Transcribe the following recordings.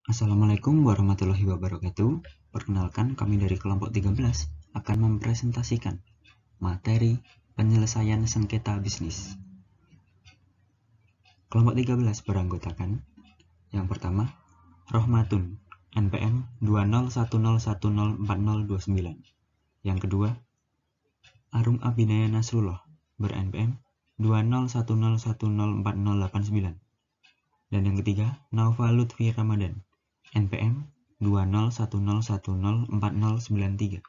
Assalamualaikum warahmatullahi wabarakatuh. Perkenalkan, kami dari kelompok 13 akan mempresentasikan materi penyelesaian sengketa bisnis. Kelompok 13 beranggotakan yang pertama, Rohmatun, NPM 20101040299. Yang kedua, Arum Abinaya Nasrullah, ber-NPM 20101040089. Dan yang ketiga, Naufa Lutfi Ramadan, NPM 20101040093.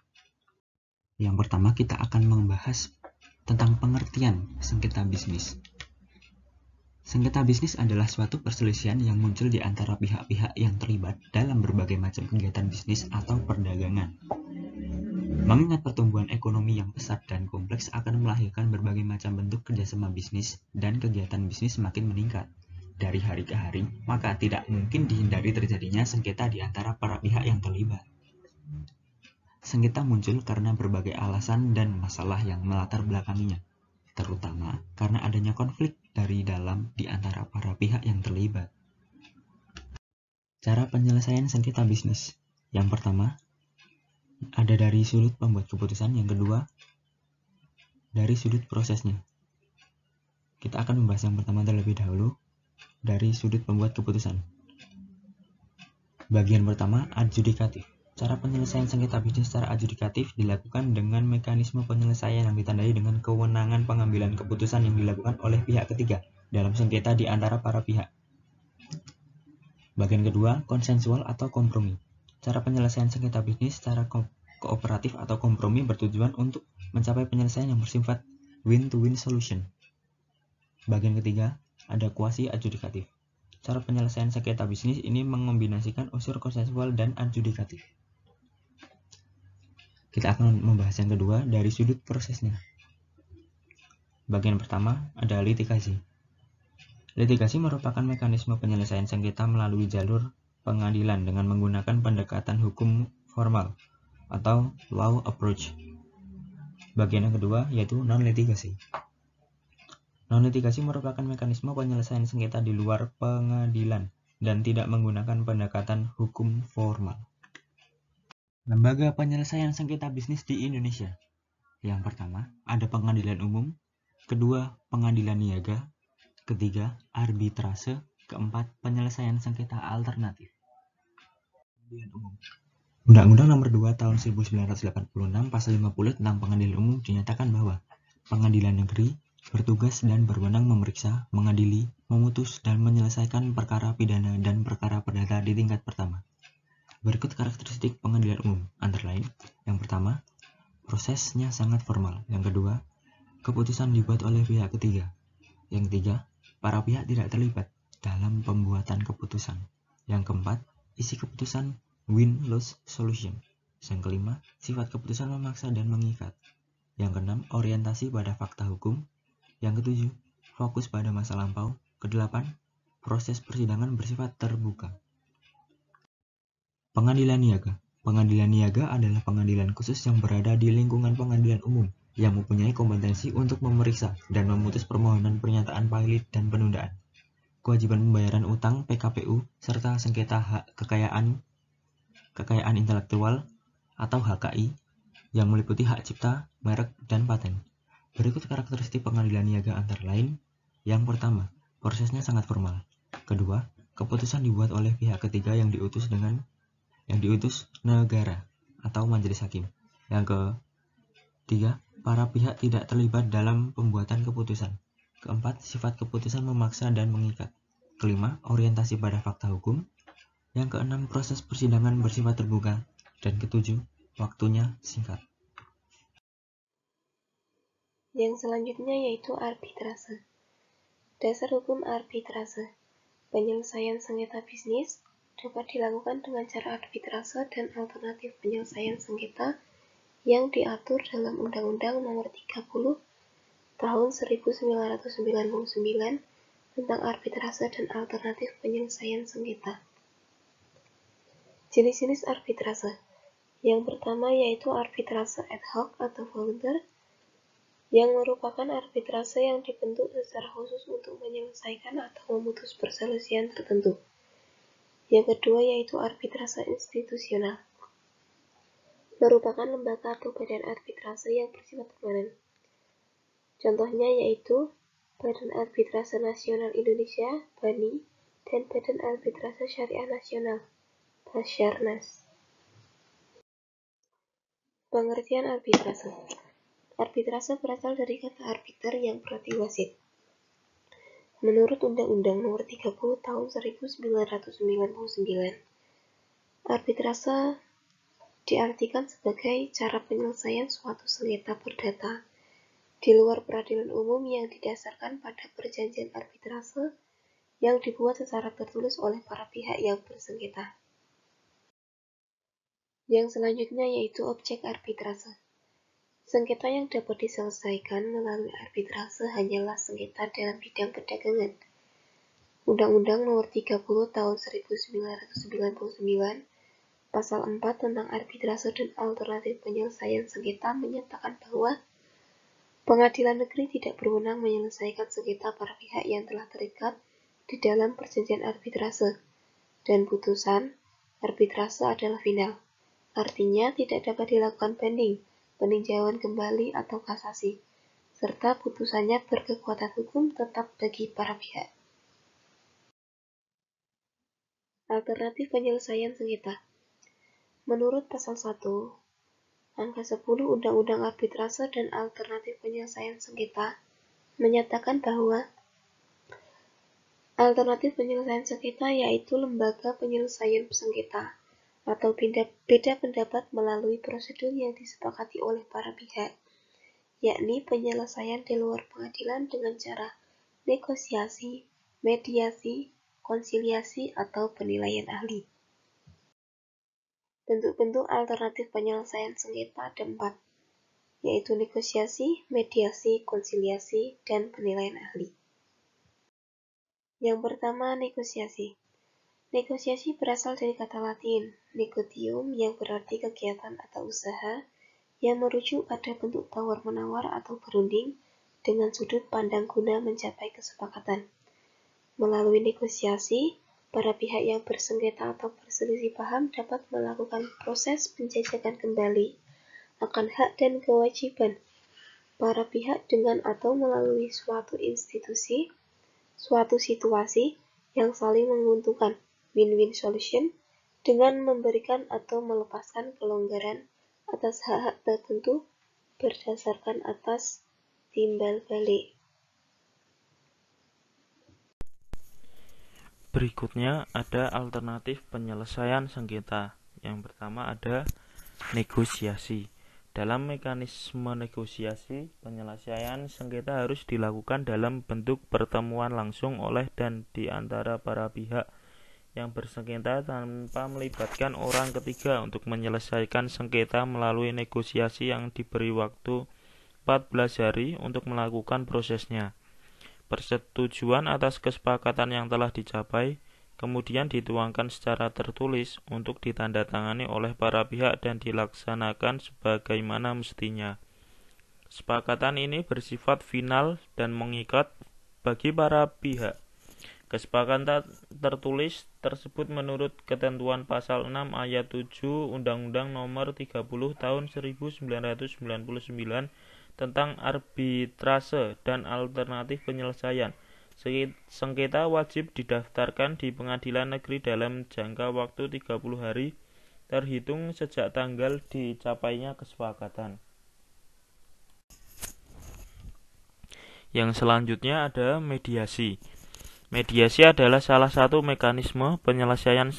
Yang pertama, kita akan membahas tentang pengertian sengketa bisnis. Sengketa bisnis adalah suatu perselisihan yang muncul di antara pihak-pihak yang terlibat dalam berbagai macam kegiatan bisnis atau perdagangan. Mengingat pertumbuhan ekonomi yang pesat dan kompleks akan melahirkan berbagai macam bentuk kerjasama bisnis dan kegiatan bisnis semakin meningkat dari hari ke hari, maka tidak mungkin dihindari terjadinya sengketa di antara para pihak yang terlibat. Sengketa muncul karena berbagai alasan dan masalah yang melatar belakanginya, terutama karena adanya konflik dari dalam di antara para pihak yang terlibat. Cara penyelesaian sengketa bisnis. Yang pertama, ada dari sudut pembuat keputusan. Yang kedua, dari sudut prosesnya. Kita akan membahas yang pertama terlebih dahulu, dari sudut pembuat keputusan. Bagian pertama, adjudikatif. Cara penyelesaian sengketa bisnis secara adjudikatif dilakukan dengan mekanisme penyelesaian yang ditandai dengan kewenangan pengambilan keputusan yang dilakukan oleh pihak ketiga dalam sengketa di antara para pihak. Bagian kedua, konsensual atau kompromi. Cara penyelesaian sengketa bisnis secara kooperatif atau kompromi bertujuan untuk mencapai penyelesaian yang bersifat win-to-win solution. Bagian ketiga, ada kuasi adjudikatif. Cara penyelesaian sengketa bisnis ini mengombinasikan unsur konsensual dan adjudikatif. Kita akan membahas yang kedua dari sudut prosesnya. Bagian pertama ada litigasi. Litigasi merupakan mekanisme penyelesaian sengketa melalui jalur pengadilan dengan menggunakan pendekatan hukum formal atau law approach. Bagian yang kedua yaitu non-litigasi. Non-litigasi merupakan mekanisme penyelesaian sengketa di luar pengadilan dan tidak menggunakan pendekatan hukum formal. Lembaga penyelesaian sengketa bisnis di Indonesia. Yang pertama, ada pengadilan umum. Kedua, pengadilan niaga. Ketiga, arbitrase. Keempat, penyelesaian sengketa alternatif. Pengadilan umum. Undang-Undang Nomor 2 Tahun 1986 Pasal 50 tentang Pengadilan Umum dinyatakan bahwa pengadilan negeri bertugas dan berwenang memeriksa, mengadili, memutus, dan menyelesaikan perkara pidana dan perkara perdata di tingkat pertama. Berikut karakteristik pengadilan umum, antara lain. Yang pertama, prosesnya sangat formal. Yang kedua, keputusan dibuat oleh pihak ketiga. Yang ketiga, para pihak tidak terlibat dalam pembuatan keputusan. Yang keempat, isi keputusan win-lose solution. Yang kelima, sifat keputusan memaksa dan mengikat. Yang keenam, orientasi pada fakta hukum. Yang ketujuh, fokus pada masa lampau. Kedelapan, proses persidangan bersifat terbuka. Pengadilan niaga. Pengadilan niaga adalah pengadilan khusus yang berada di lingkungan pengadilan umum yang mempunyai kompetensi untuk memeriksa dan memutus permohonan pernyataan pilot dan penundaan, kewajiban pembayaran utang PKPU, serta sengketa hak kekayaan intelektual atau HKI yang meliputi hak cipta, merek, dan paten. Berikut karakteristik pengadilan niaga antara lain. Yang pertama, prosesnya sangat formal. Kedua, keputusan dibuat oleh pihak ketiga yang diutus negara atau majelis hakim. Yang ketiga, para pihak tidak terlibat dalam pembuatan keputusan. Keempat, sifat keputusan memaksa dan mengikat. Kelima, orientasi pada fakta hukum. Yang keenam, proses persidangan bersifat terbuka. Dan ketujuh, waktunya singkat. Yang selanjutnya yaitu arbitrase. Dasar hukum arbitrase. Penyelesaian sengketa bisnis dapat dilakukan dengan cara arbitrase dan alternatif penyelesaian sengketa yang diatur dalam Undang-Undang Nomor 30 Tahun 1999 tentang arbitrase dan alternatif penyelesaian sengketa. Jenis-jenis arbitrase. Yang pertama yaitu arbitrase ad hoc atau volunteer, yang merupakan arbitrase yang dibentuk secara khusus untuk menyelesaikan atau memutus perselisihan tertentu. Yang kedua yaitu arbitrase institusional, merupakan lembaga atau badan arbitrase yang bersifat permanen. Contohnya yaitu Badan Arbitrase Nasional Indonesia (BANI) dan Badan Arbitrase Syariah Nasional (Basarnas). Pengertian arbitrase. Arbitrase berasal dari kata arbiter yang berarti wasit. Menurut Undang-Undang Nomor 30 Tahun 1999, arbitrase diartikan sebagai cara penyelesaian suatu sengketa perdata di luar peradilan umum yang didasarkan pada perjanjian arbitrase yang dibuat secara tertulis oleh para pihak yang bersengketa. Yang selanjutnya yaitu objek arbitrase. Sengketa yang dapat diselesaikan melalui arbitrase hanyalah sengketa dalam bidang perdagangan. Undang-Undang Nomor 30 Tahun 1999, Pasal 4 tentang arbitrase dan alternatif penyelesaian sengketa menyatakan bahwa pengadilan negeri tidak berwenang menyelesaikan sengketa para pihak yang telah terikat di dalam perjanjian arbitrase, dan putusan arbitrase adalah final. Artinya tidak dapat dilakukan banding, peninjauan kembali atau kasasi, serta putusannya berkekuatan hukum tetap bagi para pihak. Alternatif penyelesaian sengketa. Menurut Pasal 1, Angka 10 Undang-Undang Arbitrase dan Alternatif Penyelesaian Sengketa menyatakan bahwa alternatif penyelesaian sengketa yaitu lembaga penyelesaian sengketa atau beda pendapat melalui prosedur yang disepakati oleh para pihak, yakni penyelesaian di luar pengadilan dengan cara negosiasi, mediasi, konsiliasi, atau penilaian ahli. Bentuk-bentuk alternatif penyelesaian sengketa ada 4, yaitu negosiasi, mediasi, konsiliasi, dan penilaian ahli. Yang pertama, negosiasi. Negosiasi berasal dari kata Latin, negotium, yang berarti kegiatan atau usaha, yang merujuk pada bentuk tawar-menawar atau berunding dengan sudut pandang guna mencapai kesepakatan. Melalui negosiasi, para pihak yang bersengketa atau berselisih paham dapat melakukan proses penjajakan kembali akan hak dan kewajiban para pihak dengan atau melalui suatu institusi, suatu situasi yang saling menguntungkan, win-win solution, dengan memberikan atau melepaskan kelonggaran atas hak-hak tertentu berdasarkan atas timbal balik. Berikutnya ada alternatif penyelesaian sengketa. Yang pertama ada negosiasi. Dalam mekanisme negosiasi, penyelesaian sengketa harus dilakukan dalam bentuk pertemuan langsung oleh dan di antara para pihak yang bersengketa tanpa melibatkan orang ketiga untuk menyelesaikan sengketa melalui negosiasi yang diberi waktu 14 hari untuk melakukan prosesnya. Persetujuan atas kesepakatan yang telah dicapai kemudian dituangkan secara tertulis untuk ditandatangani oleh para pihak dan dilaksanakan sebagaimana mestinya. Kesepakatan ini bersifat final dan mengikat bagi para pihak. Kesepakatan tertulis tersebut menurut ketentuan Pasal 6 Ayat 7 Undang-Undang Nomor 30 Tahun 1999 tentang arbitrase dan alternatif penyelesaian. Sengketa wajib didaftarkan di pengadilan negeri dalam jangka waktu 30 hari terhitung sejak tanggal dicapainya kesepakatan. Yang selanjutnya ada mediasi. Mediasi adalah salah satu mekanisme penyelesaian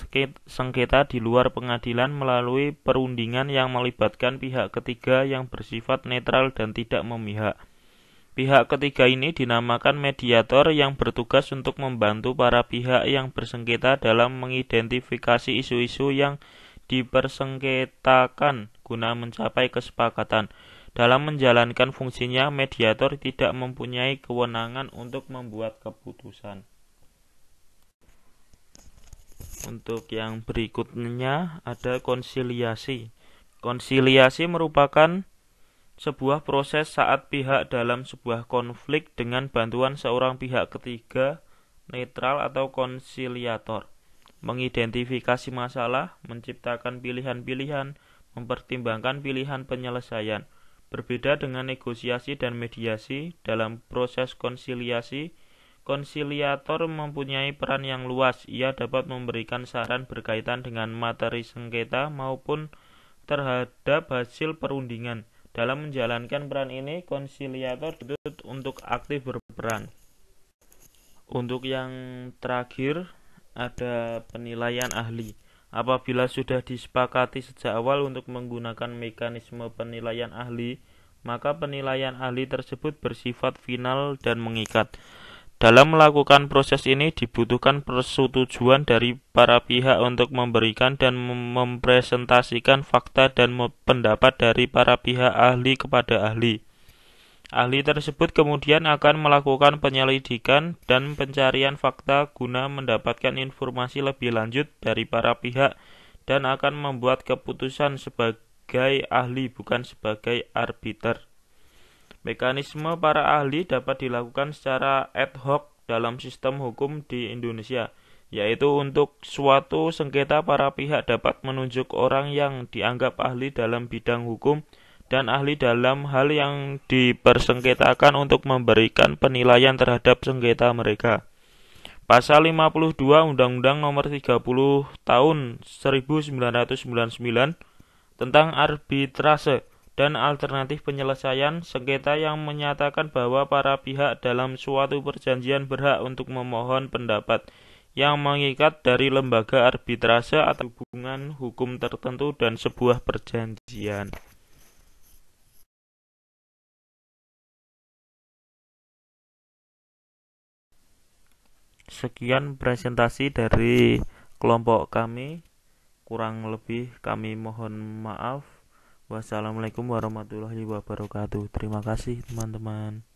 sengketa di luar pengadilan melalui perundingan yang melibatkan pihak ketiga yang bersifat netral dan tidak memihak. Pihak ketiga ini dinamakan mediator yang bertugas untuk membantu para pihak yang bersengketa dalam mengidentifikasi isu-isu yang dipersengketakan guna mencapai kesepakatan. Dalam menjalankan fungsinya, mediator tidak mempunyai kewenangan untuk membuat keputusan. Untuk yang berikutnya ada konsiliasi. Konsiliasi merupakan sebuah proses saat pihak dalam sebuah konflik dengan bantuan seorang pihak ketiga, netral atau konsiliator, mengidentifikasi masalah, menciptakan pilihan-pilihan, mempertimbangkan pilihan penyelesaian. Berbeda dengan negosiasi dan mediasi, dalam proses konsiliasi, konsiliator mempunyai peran yang luas. Ia dapat memberikan saran berkaitan dengan materi sengketa maupun terhadap hasil perundingan. Dalam menjalankan peran ini, konsiliator dituntut untuk aktif berperan. Untuk yang terakhir, ada penilaian ahli. Apabila sudah disepakati sejak awal untuk menggunakan mekanisme penilaian ahli, maka penilaian ahli tersebut bersifat final dan mengikat. Dalam melakukan proses ini dibutuhkan persetujuan dari para pihak untuk memberikan dan mempresentasikan fakta dan pendapat dari para pihak ahli kepada ahli. Ahli tersebut kemudian akan melakukan penyelidikan dan pencarian fakta guna mendapatkan informasi lebih lanjut dari para pihak dan akan membuat keputusan sebagai ahli, bukan sebagai arbiter. Mekanisme para ahli dapat dilakukan secara ad hoc dalam sistem hukum di Indonesia, yaitu untuk suatu sengketa para pihak dapat menunjuk orang yang dianggap ahli dalam bidang hukum dan ahli dalam hal yang dipersengketakan untuk memberikan penilaian terhadap sengketa mereka. Pasal 52 Undang-Undang Nomor 30 Tahun 1999 tentang arbitrase dan alternatif penyelesaian sengketa yang menyatakan bahwa para pihak dalam suatu perjanjian berhak untuk memohon pendapat yang mengikat dari lembaga arbitrase atau hubungan hukum tertentu dan sebuah perjanjian. Sekian presentasi dari kelompok kami, kurang lebih kami mohon maaf. Wassalamualaikum warahmatullahi wabarakatuh. Terima kasih teman-teman.